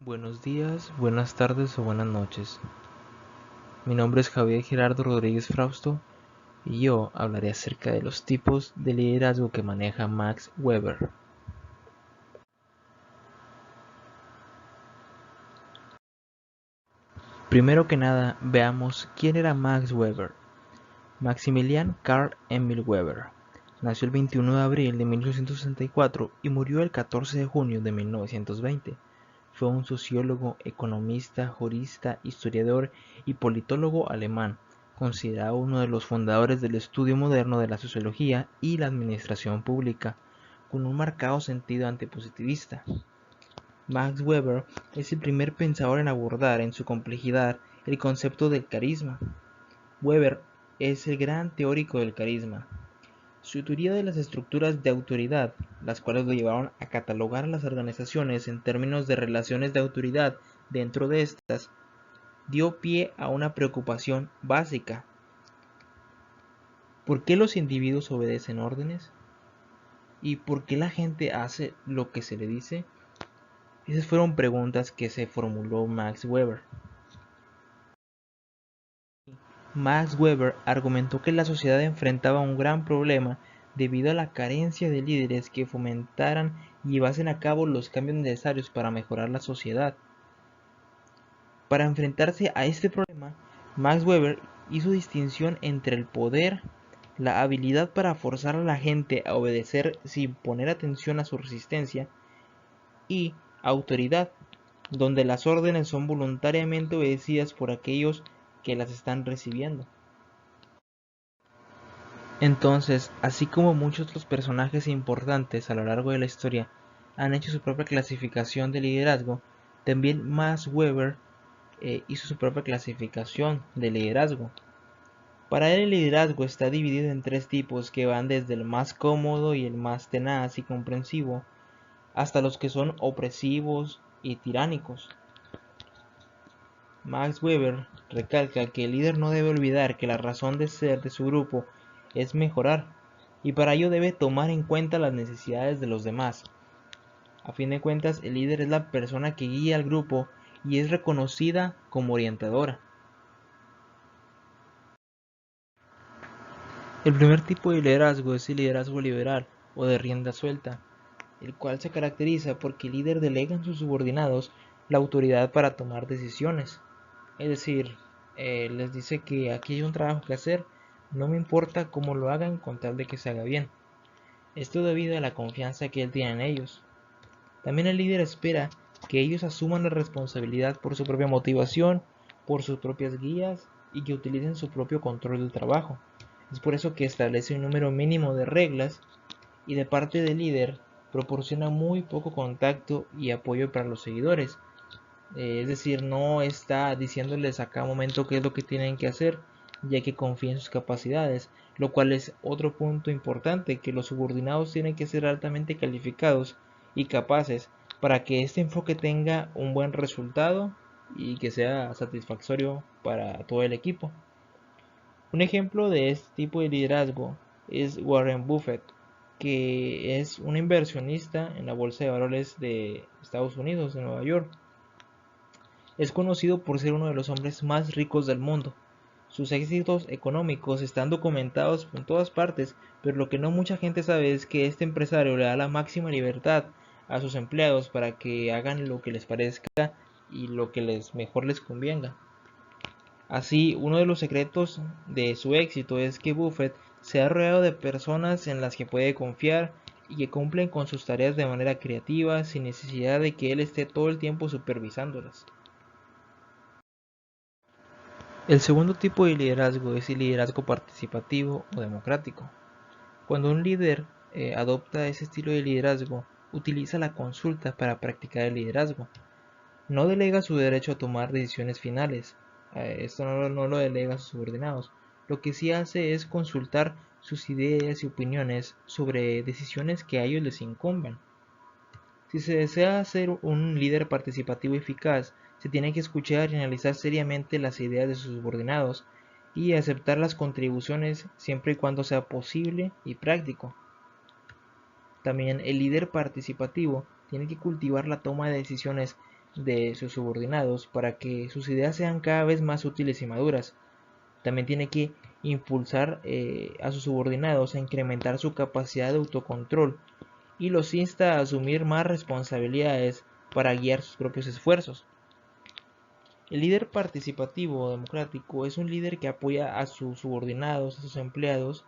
Buenos días, buenas tardes o buenas noches. Mi nombre es Javier Gerardo Rodríguez Frausto y yo hablaré acerca de los tipos de liderazgo que maneja Max Weber. Primero que nada, veamos quién era Max Weber. Maximilian Karl Emil Weber nació el 21 de abril de 1864 y murió el 14 de junio de 1920. Fue un sociólogo, economista, jurista, historiador y politólogo alemán, considerado uno de los fundadores del estudio moderno de la sociología y la administración pública, con un marcado sentido antipositivista. Max Weber es el primer pensador en abordar en su complejidad el concepto del carisma. Weber es el gran teórico del carisma. Su teoría de las estructuras de autoridad, las cuales lo llevaron a catalogar a las organizaciones en términos de relaciones de autoridad dentro de estas, dio pie a una preocupación básica. ¿Por qué los individuos obedecen órdenes? ¿Y por qué la gente hace lo que se le dice? Esas fueron preguntas que se formuló Max Weber. Max Weber argumentó que la sociedad enfrentaba un gran problema debido a la carencia de líderes que fomentaran y llevasen a cabo los cambios necesarios para mejorar la sociedad. Para enfrentarse a este problema, Max Weber hizo distinción entre el poder, la habilidad para forzar a la gente a obedecer sin poner atención a su resistencia, y autoridad, donde las órdenes son voluntariamente obedecidas por aquellos que las están recibiendo. Entonces, así como muchos otros personajes importantes a lo largo de la historia han hecho su propia clasificación de liderazgo, también Max Weber hizo su propia clasificación de liderazgo. Para él el liderazgo está dividido en tres tipos que van desde el más cómodo y el más tenaz y comprensivo, hasta los que son opresivos y tiránicos. Max Weber recalca que el líder no debe olvidar que la razón de ser de su grupo es mejorar, y para ello debe tomar en cuenta las necesidades de los demás. A fin de cuentas, el líder es la persona que guía al grupo y es reconocida como orientadora. El primer tipo de liderazgo es el liderazgo liberal o de rienda suelta, el cual se caracteriza porque el líder delega en sus subordinados la autoridad para tomar decisiones. Es decir, les dice que aquí hay un trabajo que hacer, no me importa cómo lo hagan con tal de que se haga bien. Esto debido a la confianza que él tiene en ellos. También el líder espera que ellos asuman la responsabilidad por su propia motivación, por sus propias guías y que utilicen su propio control del trabajo. Es por eso que establece un número mínimo de reglas y de parte del líder proporciona muy poco contacto y apoyo para los seguidores. Es decir, no está diciéndoles a cada momento qué es lo que tienen que hacer, ya que confía en sus capacidades, lo cual es otro punto importante, que los subordinados tienen que ser altamente calificados y capaces para que este enfoque tenga un buen resultado y que sea satisfactorio para todo el equipo. Un ejemplo de este tipo de liderazgo es Warren Buffett, que es un inversionista en la bolsa de valores de Estados Unidos, de Nueva York. Es conocido por ser uno de los hombres más ricos del mundo. Sus éxitos económicos están documentados en todas partes, pero lo que no mucha gente sabe es que este empresario le da la máxima libertad a sus empleados para que hagan lo que les parezca y lo que mejor les convenga. Así, uno de los secretos de su éxito es que Buffett se ha rodeado de personas en las que puede confiar y que cumplen con sus tareas de manera creativa sin necesidad de que él esté todo el tiempo supervisándolas. El segundo tipo de liderazgo es el liderazgo participativo o democrático. Cuando un líder adopta ese estilo de liderazgo, utiliza la consulta para practicar el liderazgo. No delega su derecho a tomar decisiones finales. Esto no lo delega a sus subordinados. Lo que sí hace es consultar sus ideas y opiniones sobre decisiones que a ellos les incumben. Si se desea ser un líder participativo eficaz, se tiene que escuchar y analizar seriamente las ideas de sus subordinados y aceptar las contribuciones siempre y cuando sea posible y práctico. También el líder participativo tiene que cultivar la toma de decisiones de sus subordinados para que sus ideas sean cada vez más útiles y maduras. También tiene que impulsar a sus subordinados a incrementar su capacidad de autocontrol y los insta a asumir más responsabilidades para guiar sus propios esfuerzos. El líder participativo o democrático es un líder que apoya a sus subordinados, a sus empleados,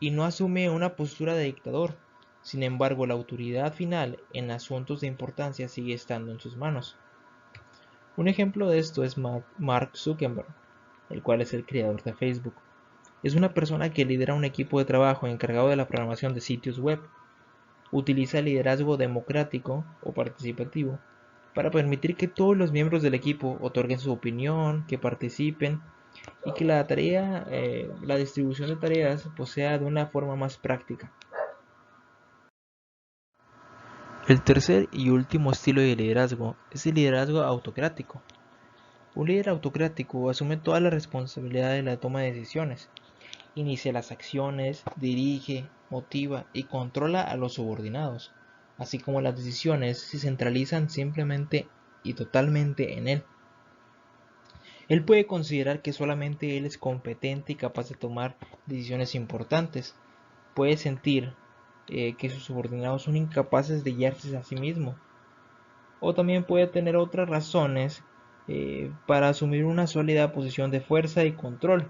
y no asume una postura de dictador. Sin embargo, la autoridad final en asuntos de importancia sigue estando en sus manos. Un ejemplo de esto es Mark Zuckerberg, el cual es el creador de Facebook. Es una persona que lidera un equipo de trabajo encargado de la programación de sitios web. Utiliza el liderazgo democrático o participativo para permitir que todos los miembros del equipo otorguen su opinión, que participen y que la distribución de tareas pues, sea de una forma más práctica. El tercer y último estilo de liderazgo es el liderazgo autocrático. Un líder autocrático asume toda la responsabilidad de la toma de decisiones, inicia las acciones, dirige, motiva y controla a los subordinados, así como las decisiones se centralizan simplemente y totalmente en él. Él puede considerar que solamente él es competente y capaz de tomar decisiones importantes. Puede sentir que sus subordinados son incapaces de guiarse a sí mismo. O también puede tener otras razones para asumir una sólida posición de fuerza y control.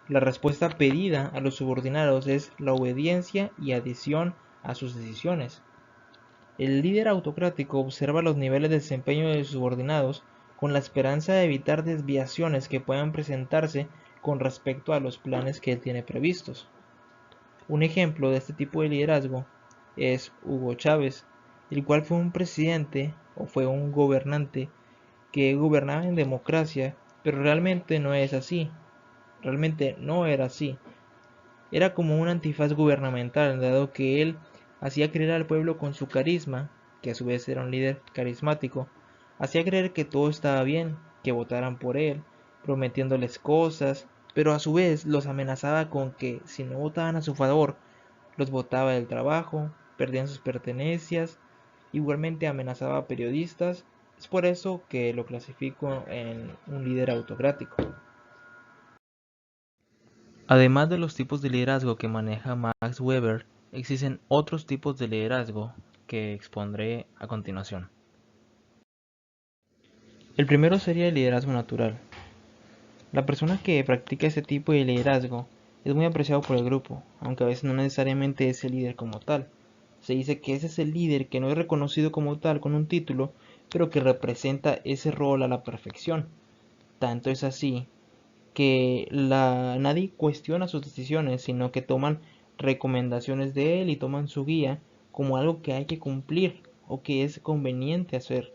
La respuesta pedida a los subordinados es la obediencia y adhesión a sus decisiones. El líder autocrático observa los niveles de desempeño de sus subordinados con la esperanza de evitar desviaciones que puedan presentarse con respecto a los planes que él tiene previstos. Un ejemplo de este tipo de liderazgo es Hugo Chávez, el cual fue un presidente o fue un gobernante que gobernaba en democracia, pero realmente no es así. Realmente no era así. Era como un antifaz gubernamental, dado que él hacía creer al pueblo con su carisma, que a su vez era un líder carismático, hacía creer que todo estaba bien, que votaran por él, prometiéndoles cosas, pero a su vez los amenazaba con que si no votaban a su favor, los botaba del trabajo, perdían sus pertenencias, igualmente amenazaba a periodistas. Es por eso que lo clasifico en un líder autocrático. Además de los tipos de liderazgo que maneja Max Weber, existen otros tipos de liderazgo que expondré a continuación. El primero sería el liderazgo natural. La persona que practica este tipo de liderazgo es muy apreciado por el grupo, aunque a veces no necesariamente es el líder como tal. Se dice que ese es el líder que no es reconocido como tal con un título, pero que representa ese rol a la perfección. Tanto es así que nadie cuestiona sus decisiones, sino que toman recomendaciones de él y toman su guía como algo que hay que cumplir o que es conveniente hacer.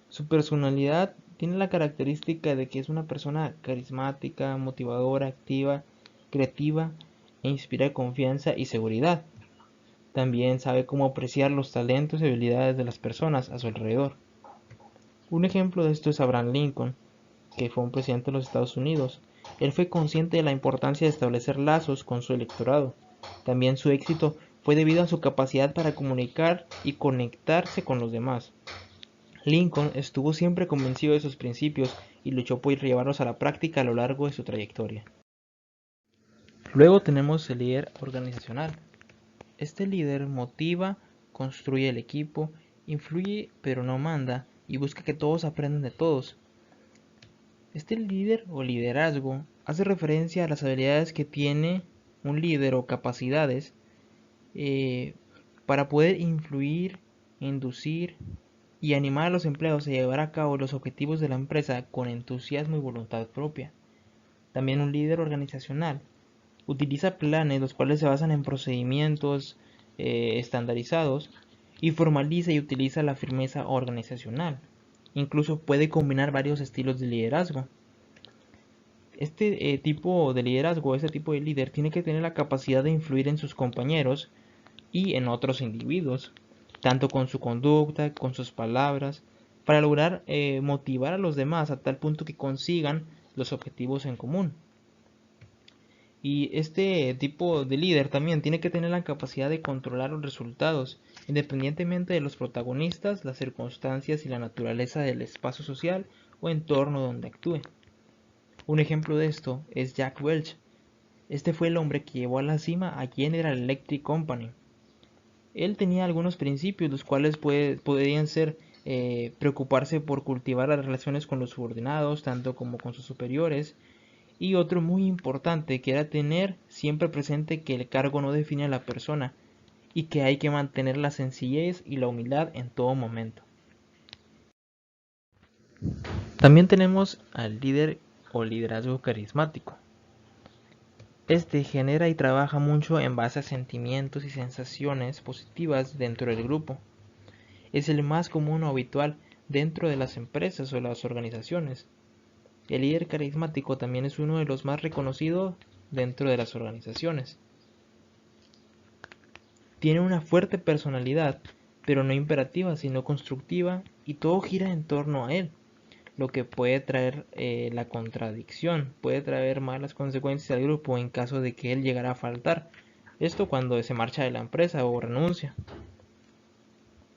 Su personalidad tiene la característica de que es una persona carismática, motivadora, activa, creativa e inspira confianza y seguridad. También sabe cómo apreciar los talentos y habilidades de las personas a su alrededor. Un ejemplo de esto es Abraham Lincoln, que fue un presidente de los Estados Unidos. Él fue consciente de la importancia de establecer lazos con su electorado. También su éxito fue debido a su capacidad para comunicar y conectarse con los demás. Lincoln estuvo siempre convencido de sus principios y luchó por llevarlos a la práctica a lo largo de su trayectoria. Luego tenemos el líder organizacional. Este líder motiva, construye el equipo, influye pero no manda y busca que todos aprendan de todos. Este líder o liderazgo hace referencia a las habilidades que tiene un líder o capacidades para poder influir, inducir y animar a los empleados a llevar a cabo los objetivos de la empresa con entusiasmo y voluntad propia. También un líder organizacional utiliza planes los cuales se basan en procedimientos estandarizados y formaliza y utiliza la firmeza organizacional. Incluso puede combinar varios estilos de liderazgo. Este tipo de liderazgo, este tipo de líder tiene que tener la capacidad de influir en sus compañeros y en otros individuos, tanto con su conducta, con sus palabras, para lograr motivar a los demás a tal punto que consigan los objetivos en común. Y este tipo de líder también tiene que tener la capacidad de controlar los resultados, independientemente de los protagonistas, las circunstancias y la naturaleza del espacio social o entorno donde actúe. Un ejemplo de esto es Jack Welch. Este fue el hombre que llevó a la cima a General Electric Company. Él tenía algunos principios, los cuales podrían ser preocuparse por cultivar las relaciones con los subordinados, tanto como con sus superiores, y otro muy importante que era tener siempre presente que el cargo no define a la persona y que hay que mantener la sencillez y la humildad en todo momento. También tenemos al líder o liderazgo carismático. Este genera y trabaja mucho en base a sentimientos y sensaciones positivas dentro del grupo. Es el más común o habitual dentro de las empresas o las organizaciones. El líder carismático también es uno de los más reconocidos dentro de las organizaciones. Tiene una fuerte personalidad, pero no imperativa sino constructiva, y todo gira en torno a él, lo que puede traer la contradicción, puede traer malas consecuencias al grupo en caso de que él llegara a faltar. Esto cuando se marcha de la empresa o renuncia.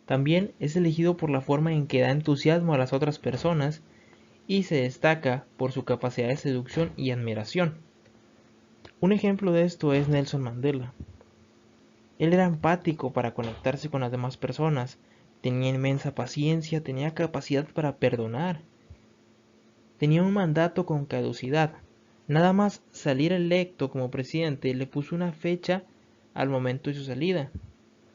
También es elegido por la forma en que da entusiasmo a las otras personas y se destaca por su capacidad de seducción y admiración. Un ejemplo de esto es Nelson Mandela. Él era empático para conectarse con las demás personas, tenía inmensa paciencia, tenía capacidad para perdonar, tenía un mandato con caducidad. Nada más salir electo como presidente le puso una fecha al momento de su salida.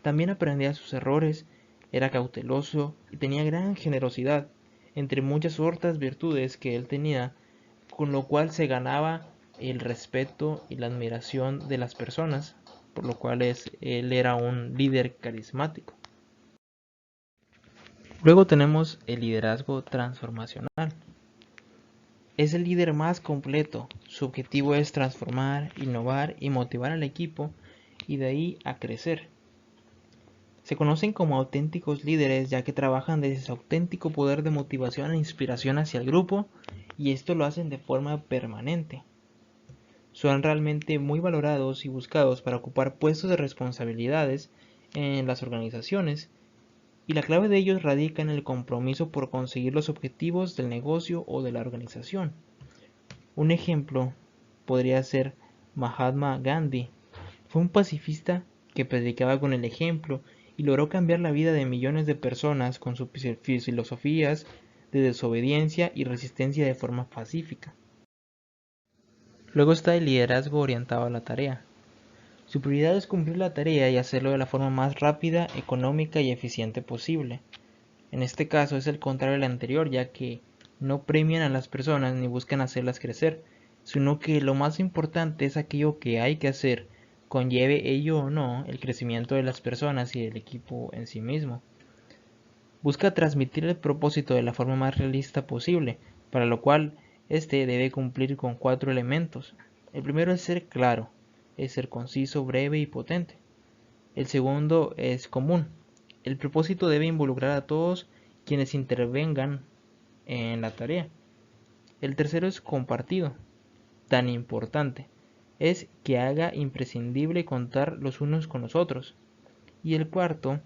También aprendía de sus errores, era cauteloso y tenía gran generosidad, entre muchas otras virtudes que él tenía, con lo cual se ganaba el respeto y la admiración de las personas, por lo cual él era un líder carismático. Luego tenemos el liderazgo transformacional. Es el líder más completo. Su objetivo es transformar, innovar y motivar al equipo y de ahí a crecer. Se conocen como auténticos líderes ya que trabajan desde su auténtico poder de motivación e inspiración hacia el grupo, y esto lo hacen de forma permanente. Son realmente muy valorados y buscados para ocupar puestos de responsabilidades en las organizaciones, y la clave de ellos radica en el compromiso por conseguir los objetivos del negocio o de la organización. Un ejemplo podría ser Mahatma Gandhi. Fue un pacifista que predicaba con el ejemplo y logró cambiar la vida de millones de personas con sus filosofías de desobediencia y resistencia de forma pacífica. Luego está el liderazgo orientado a la tarea. Su prioridad es cumplir la tarea y hacerlo de la forma más rápida, económica y eficiente posible. En este caso es el contrario del anterior, ya que no premian a las personas ni buscan hacerlas crecer, sino que lo más importante es aquello que hay que hacer, conlleve ello o no el crecimiento de las personas y del equipo en sí mismo. Busca transmitir el propósito de la forma más realista posible, para lo cual este debe cumplir con 4 elementos. El primero es ser claro, es ser conciso, breve y potente. El segundo es común. El propósito debe involucrar a todos quienes intervengan en la tarea. El tercero es compartido, tan importante, es que haga imprescindible contar los unos con los otros. Y el cuarto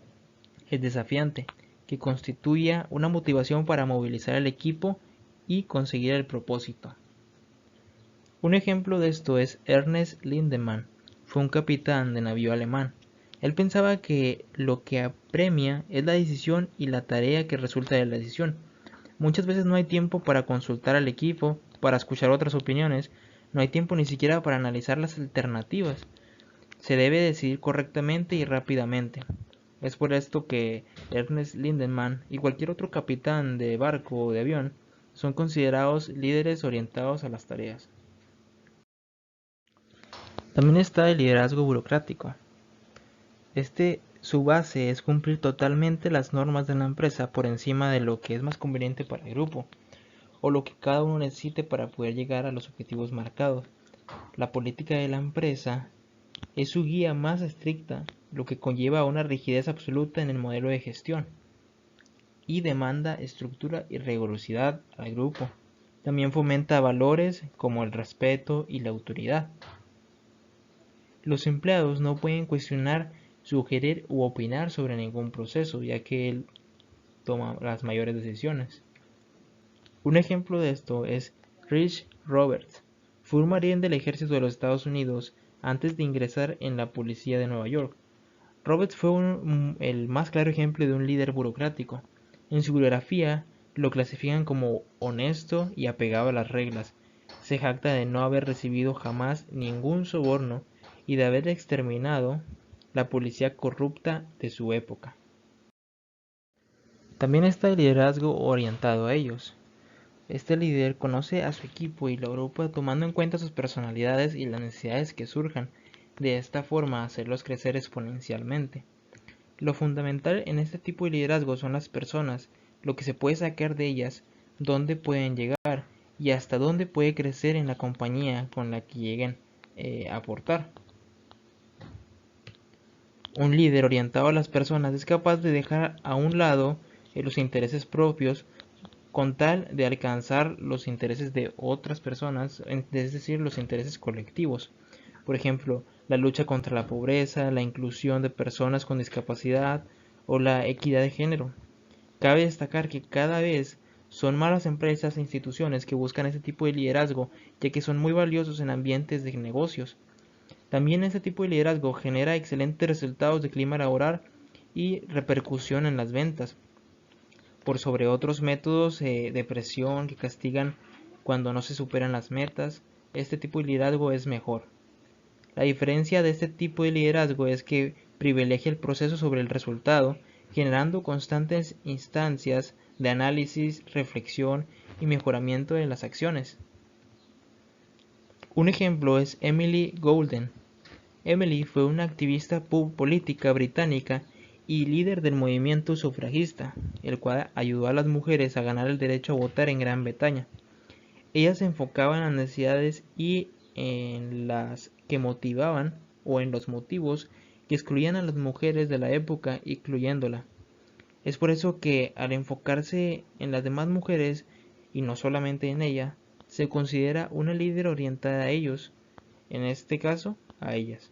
es desafiante, que constituya una motivación para movilizar al equipo y conseguir el propósito. Un ejemplo de esto es Ernest Lindemann, fue un capitán de navío alemán. Él pensaba que lo que apremia es la decisión y la tarea que resulta de la decisión. Muchas veces no hay tiempo para consultar al equipo, para escuchar otras opiniones, no hay tiempo ni siquiera para analizar las alternativas. Se debe decidir correctamente y rápidamente. Es por esto que Ernest Lindemann y cualquier otro capitán de barco o de avión son considerados líderes orientados a las tareas. También está el liderazgo burocrático. Su base es cumplir totalmente las normas de la empresa por encima de lo que es más conveniente para el grupo, o lo que cada uno necesite para poder llegar a los objetivos marcados. La política de la empresa es su guía más estricta, lo que conlleva una rigidez absoluta en el modelo de gestión y demanda estructura y rigurosidad al grupo. También fomenta valores como el respeto y la autoridad. Los empleados no pueden cuestionar, sugerir u opinar sobre ningún proceso, ya que él toma las mayores decisiones. Un ejemplo de esto es Rich Roberts. Fue un marine del ejército de los Estados Unidos antes de ingresar en la policía de Nueva York. Roberts fue el más claro ejemplo de un líder burocrático. En su biografía lo clasifican como honesto y apegado a las reglas. Se jacta de no haber recibido jamás ningún soborno y de haber exterminado la policía corrupta de su época. También está el liderazgo orientado a ellos. Este líder conoce a su equipo y lo agrupa tomando en cuenta sus personalidades y las necesidades que surjan, de esta forma hacerlos crecer exponencialmente. Lo fundamental en este tipo de liderazgo son las personas, lo que se puede sacar de ellas, dónde pueden llegar y hasta dónde puede crecer en la compañía con la que lleguen a aportar. Un líder orientado a las personas es capaz de dejar a un lado los intereses propios con tal de alcanzar los intereses de otras personas, es decir, los intereses colectivos. Por ejemplo, la lucha contra la pobreza, la inclusión de personas con discapacidad o la equidad de género. Cabe destacar que cada vez son más las empresas e instituciones que buscan este tipo de liderazgo, ya que son muy valiosos en ambientes de negocios. También este tipo de liderazgo genera excelentes resultados de clima laboral y repercusión en las ventas, por sobre otros métodos de presión que castigan cuando no se superan las metas. Este tipo de liderazgo es mejor. La diferencia de este tipo de liderazgo es que privilegia el proceso sobre el resultado, generando constantes instancias de análisis, reflexión y mejoramiento de las acciones. Un ejemplo es Emily Goulden. Emily fue una activista política británica y líder del movimiento sufragista, el cual ayudó a las mujeres a ganar el derecho a votar en Gran Bretaña. Ella se enfocaba en las necesidades y en las que motivaban o en los motivos que excluían a las mujeres de la época, incluyéndola. Es por eso que al enfocarse en las demás mujeres y no solamente en ella, se considera una líder orientada a ellos, en este caso a ellas.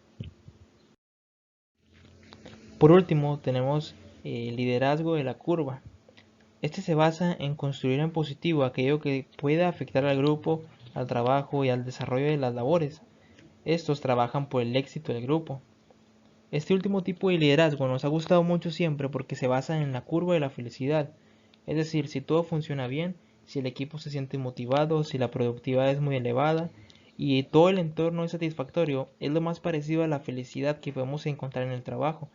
Por último tenemos el liderazgo de la curva. Este se basa en construir en positivo aquello que pueda afectar al grupo, al trabajo y al desarrollo de las labores. Estos trabajan por el éxito del grupo. Este último tipo de liderazgo nos ha gustado mucho siempre porque se basa en la curva de la felicidad. Es decir, si todo funciona bien, si el equipo se siente motivado, si la productividad es muy elevada y todo el entorno es satisfactorio, es lo más parecido a la felicidad que podemos encontrar en el trabajo.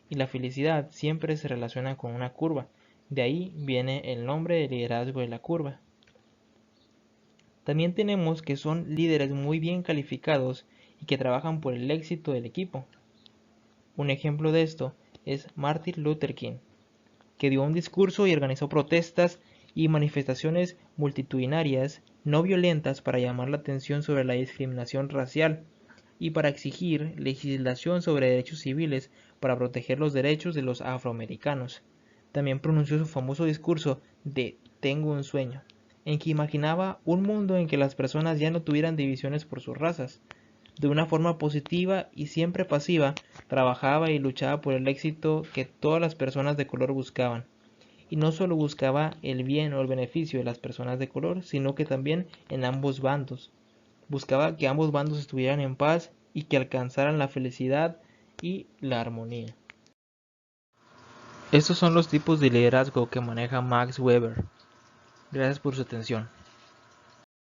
Y la felicidad siempre se relaciona con una curva. De ahí viene el nombre de liderazgo de la curva. También tenemos que son líderes muy bien calificados y que trabajan por el éxito del equipo. Un ejemplo de esto es Martin Luther King, que dio un discurso y organizó protestas y manifestaciones multitudinarias no violentas para llamar la atención sobre la discriminación racial y para exigir legislación sobre derechos civiles para proteger los derechos de los afroamericanos. También pronunció su famoso discurso de Tengo un sueño, en que imaginaba un mundo en que las personas ya no tuvieran divisiones por sus razas. De una forma positiva y siempre pasiva, trabajaba y luchaba por el éxito que todas las personas de color buscaban. Y no solo buscaba el bien o el beneficio de las personas de color, sino que también en ambos bandos. Buscaba que ambos bandos estuvieran en paz y que alcanzaran la felicidad y la armonía. Estos son los tipos de liderazgo que maneja Max Weber. Gracias por su atención.